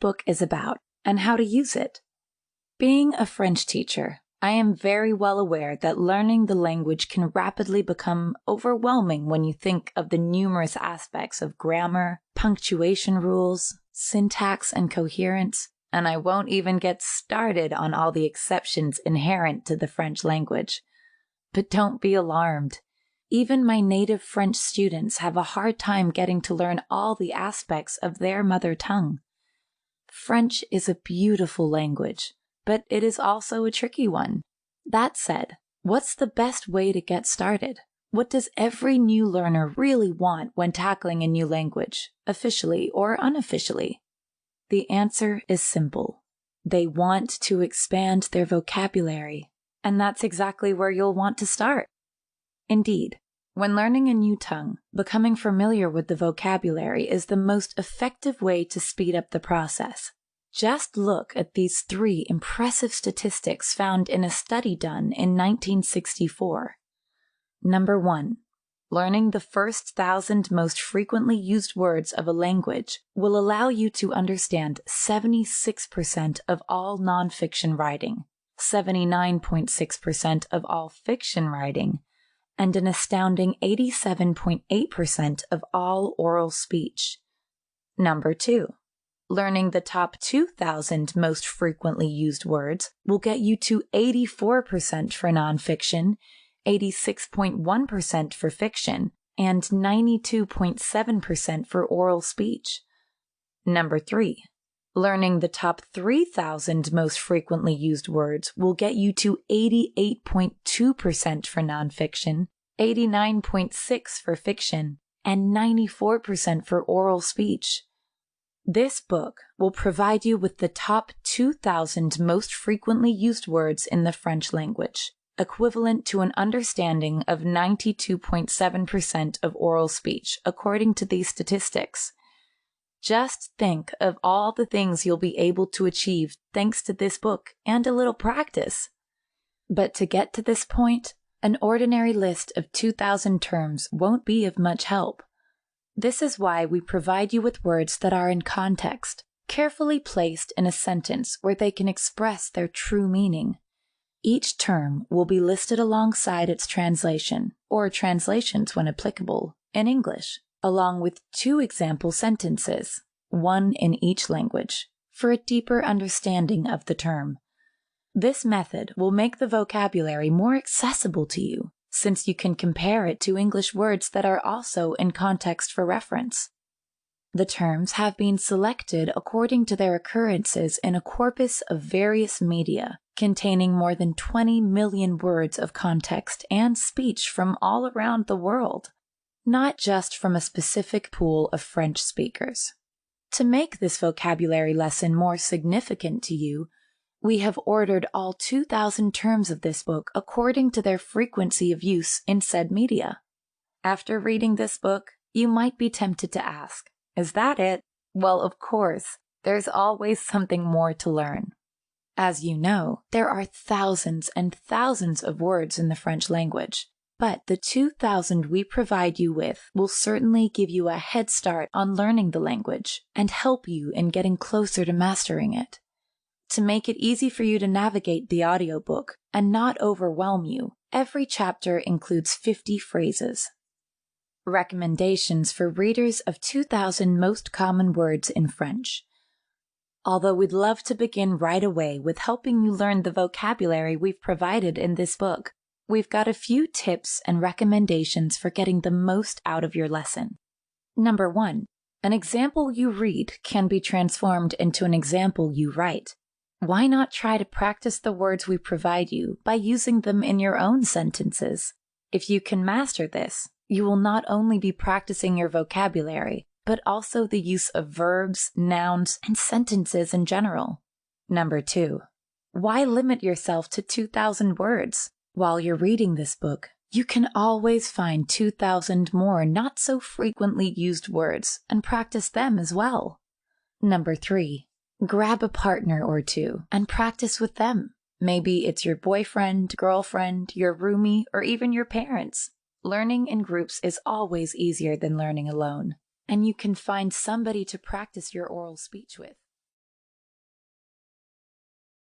book is about and how to use it. Being a French teacher, I am very well aware that learning the language can rapidly become overwhelming when you think of the numerous aspects of grammar, punctuation rules, syntax, and coherence, and I won't even get started on all the exceptions inherent to the French language. But don't be alarmed. Even my native French students have a hard time getting to learn all the aspects of their mother tongue. French is a beautiful language, but it is also a tricky one. That said, what's the best way to get started? What does every new learner really want when tackling a new language, officially or unofficially? The answer is simple. They want to expand their vocabulary, and that's exactly where you'll want to start. Indeed, when learning a new tongue, becoming familiar with the vocabulary is the most effective way to speed up the process. Just look at these 3 impressive statistics found in a study done in 1964. Number 1. Learning the first 1,000 most frequently used words of a language will allow you to understand 76% of all nonfiction writing, 79.6% of all fiction writing, and an astounding 87.8% of all oral speech. Number 2. Learning the top 2,000 most frequently used words will get you to 84% for nonfiction, 86.1% for fiction, and 92.7% for oral speech. Number 3. Learning the top 3,000 most frequently used words will get you to 88.2% for nonfiction, 89.6% for fiction, and 94% for oral speech. This book will provide you with the top 2,000 most frequently used words in the French language, equivalent to an understanding of 92.7% of oral speech, according to these statistics. Just think of all the things you'll be able to achieve thanks to this book and a little practice. But to get to this point, an ordinary list of 2,000 terms won't be of much help. This is why we provide you with words that are in context, carefully placed in a sentence where they can express their true meaning. Each term will be listed alongside its translation, or translations when applicable, in English, along with 2 example sentences, one in each language, for a deeper understanding of the term. This method will make the vocabulary more accessible to you, since you can compare it to English words that are also in context for reference. The terms have been selected according to their occurrences in a corpus of various media, containing more than 20 million words of context and speech from all around the world, not just from a specific pool of French speakers. To make this vocabulary lesson more significant to you, we have ordered all 2,000 terms of this book according to their frequency of use in said media. After reading this book, you might be tempted to ask, is that it? Well, of course, there's always something more to learn. As you know, there are thousands and thousands of words in the French language, but the 2,000 we provide you with will certainly give you a head start on learning the language and help you in getting closer to mastering it. To make it easy for you to navigate the audiobook and not overwhelm you, every chapter includes 50 phrases. Recommendations for readers of 2,000 most common words in French. Although we'd love to begin right away with helping you learn the vocabulary we've provided in this book, we've got a few tips and recommendations for getting the most out of your lesson. Number 1. An example you read can be transformed into an example you write. Why not try to practice the words we provide you by using them in your own sentences? If you can master this, you will not only be practicing your vocabulary, but also the use of verbs, nouns, and sentences in general. Number 2. Why limit yourself to 2,000 words? While you're reading this book, you can always find 2,000 more not so frequently used words and practice them as well. Number 3. Grab a partner or 2 and practice with them. Maybe it's your boyfriend, girlfriend, your roomie, or even your parents. Learning in groups is always easier than learning alone, and you can find somebody to practice your oral speech with.